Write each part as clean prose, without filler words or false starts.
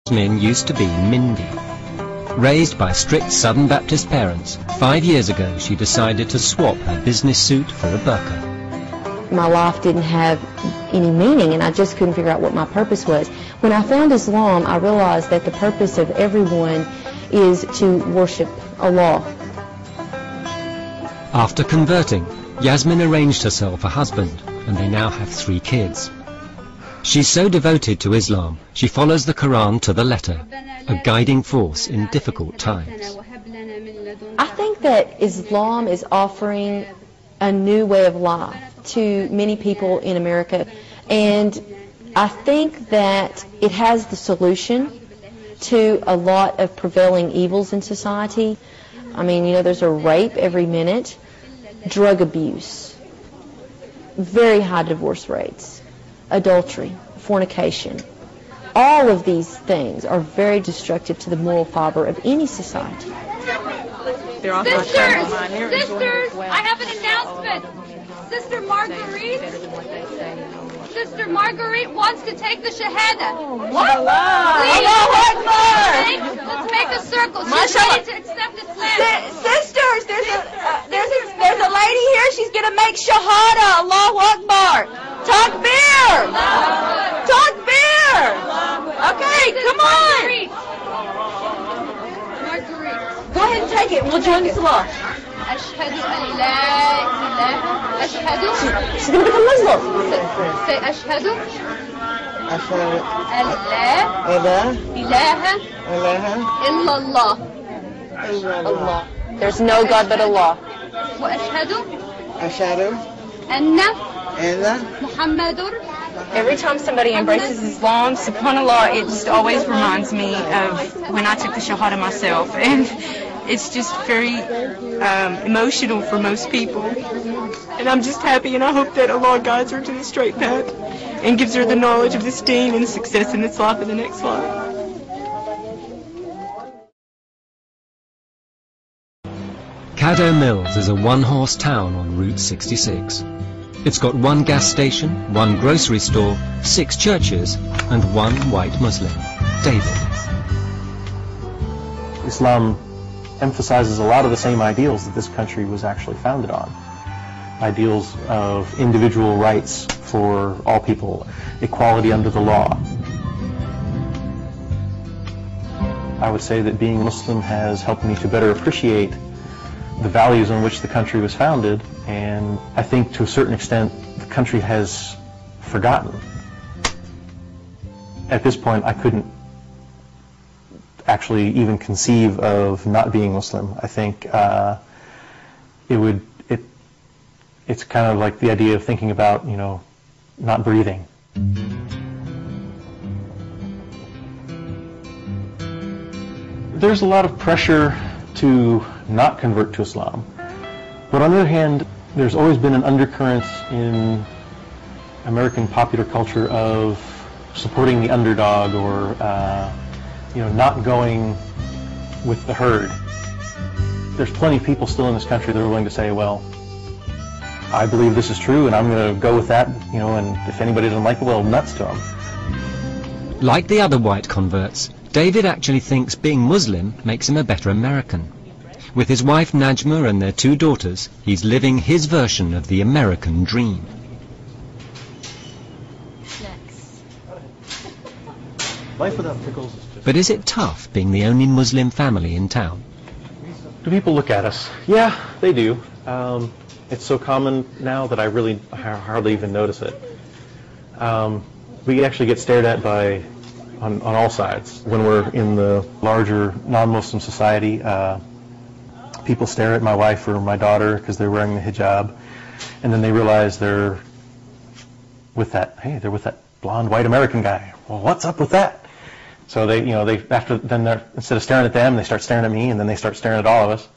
Jasmine used to be Mindy. Raised by strict Southern Baptist parents, 5 years ago she decided to swap her business suit for a burqa. My life didn't have any meaning, and I just couldn't figure out what my purpose was. When I found Islam, I realized that the purpose of everyone is to worship Allah. After converting, Yasmin arranged herself a husband, and they now have 3 kids. She's so devoted to Islam, she follows the Qur'an to the letter, a guiding force in difficult times. I think that Islam is offering a new way of life to many people in America, and I think that it has the solution to a lot of prevailing evils in society. I mean, you know, there's a rape every minute, drug abuse, very high divorce rates, adultery, fornication. All of these things are very destructive to the moral fiber of any society. Sisters, I have an announcement. Sister Marguerite wants to take the Shahada. What? Let's make a circle. She's ready to accept Islam. Sisters, there's a lady here. She's going to make Shahada. Allahu Akbar. Takbir. Takbir. Okay, come on. Marguerite. Go ahead and take it. We'll join the salah. أشهد أن لا إله أشهد. She's going to become Muslim. Say أشهد أشهد أن لا إله إلا الله. Allah. There's no God but Allah. وأشهد أشهد أن أن محمد. Every time somebody embraces Islam, subhanAllah, it just always reminds me of when I took the Shahada myself, and it's just very emotional for most people. And I'm just happy, and I hope that Allah guides her to the straight path and gives her the knowledge of this deen and success in this life and the next life. Caddo Mills is a one-horse town on Route 66. It's got 1 gas station, 1 grocery store, 6 churches, and 1 white Muslim, David. Islam emphasizes a lot of the same ideals that this country was actually founded on. Ideals of individual rights for all people, equality under the law. I would say that being Muslim has helped me to better appreciate the values on which the country was founded, and I think to a certain extent the country has forgotten. At this point I couldn't actually even conceive of not being Muslim. I think it's kind of like the idea of thinking about, you know, not breathing. There's a lot of pressure to not convert to Islam, but on the other hand, there's always been an undercurrent in American popular culture of supporting the underdog, or you know, not going with the herd. There's plenty of people still in this country that are willing to say, well, I believe this is true and I'm going to go with that, you know, and if anybody doesn't like it, well, nuts to them. Like the other white converts, David actually thinks being Muslim makes him a better American. With his wife Najma and their 2 daughters, he's living his version of the American dream. Life without pickles is just... But is it tough being the only Muslim family in town? Do people look at us? Yeah, they do. It's so common now that I really hardly even notice it. We actually get stared at on all sides. When we're in the larger non-Muslim society, people stare at my wife or my daughter because they're wearing the hijab, and then they realize they're with that blonde white American guy. Well, what's up with that? So instead of staring at them, they start staring at me, and then they start staring at all of us.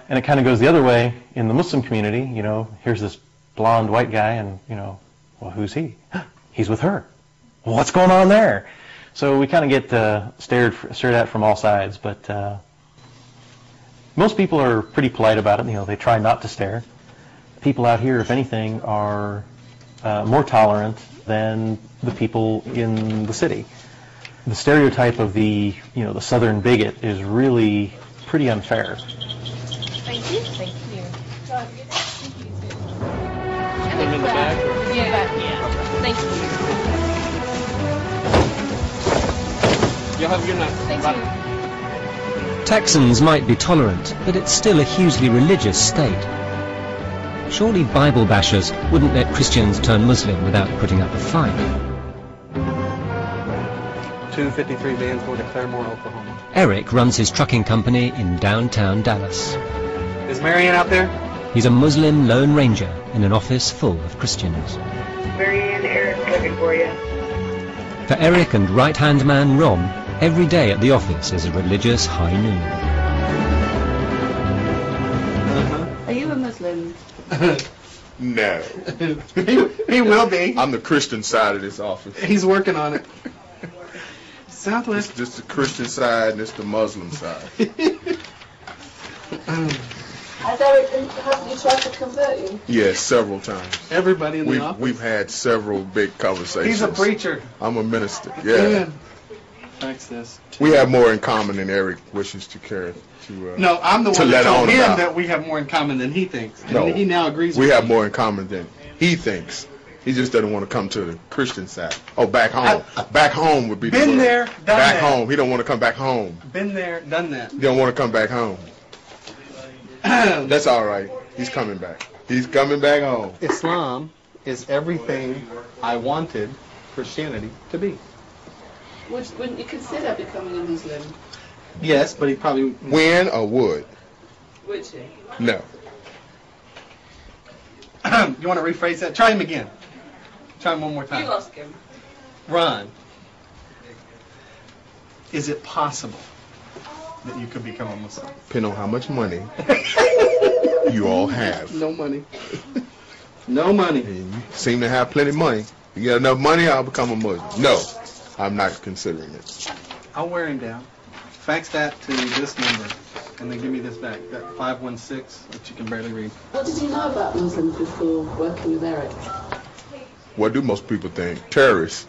And it kind of goes the other way in the Muslim community. You know, here's this blonde white guy, and you know, well, who's he? He's with her. Well, what's going on there? So we kind of get stared at from all sides. But most people are pretty polite about it. You know, they try not to stare. People out here, if anything, are more tolerant than the people in the city. the stereotype of the Southern bigot is really pretty unfair. Thank you. Thank you. Put them in the bag? Yeah. Thank you. You'll have a good night. Thank Bye. you. Texans might be tolerant, but it's still a hugely religious state. Surely Bible bashers wouldn't let Christians turn Muslim without putting up a fight. 253 vans going to Claremore, Oklahoma. Eric runs his trucking company in downtown Dallas. Is Marianne out there? He's a Muslim Lone Ranger in an office full of Christians. Marianne, Eric looking for you. For Eric and right-hand man Ron, every day at the office is a religious high noon. Are you a Muslim? No. He will be. I'm the Christian side of this office. He's working on it. Southwest. It's just the Christian side and it's the Muslim side. Has Eric tried to convert you? Yes, several times. Everybody in the office. We've had several big conversations. He's a preacher. I'm a minister. Yeah. Access. We have more in common than Eric wishes to care to. No, I'm the to one that let told on him about. that we have more in common than he thinks. And No, he now agrees we with have me. more in common than he thinks. He just doesn't want to come to the Christian side. Oh, back home. Back home would be the Been word. there, done back that. home. He don't want to come back home. Been there, done that. He don't want to come back home. That's all right. He's coming back. He's coming back home. Islam is everything I wanted Christianity to be. Wouldn't you consider becoming a Muslim? Yes, but he probably... When or would? Would you? No. You want to rephrase that? Try him again. Try him one more time. You lost him. Ron, is it possible that you could become a Muslim? Depending on how much money you all have. No money. No money. And you seem to have plenty of money. You get enough money, I'll become a Muslim. No, I'm not considering it. I'll wear him down. Fax that to this number, and then give me this back. That 516 that you can barely read. What did you know about Muslims before working with Eric? What do most people think? Terrorists.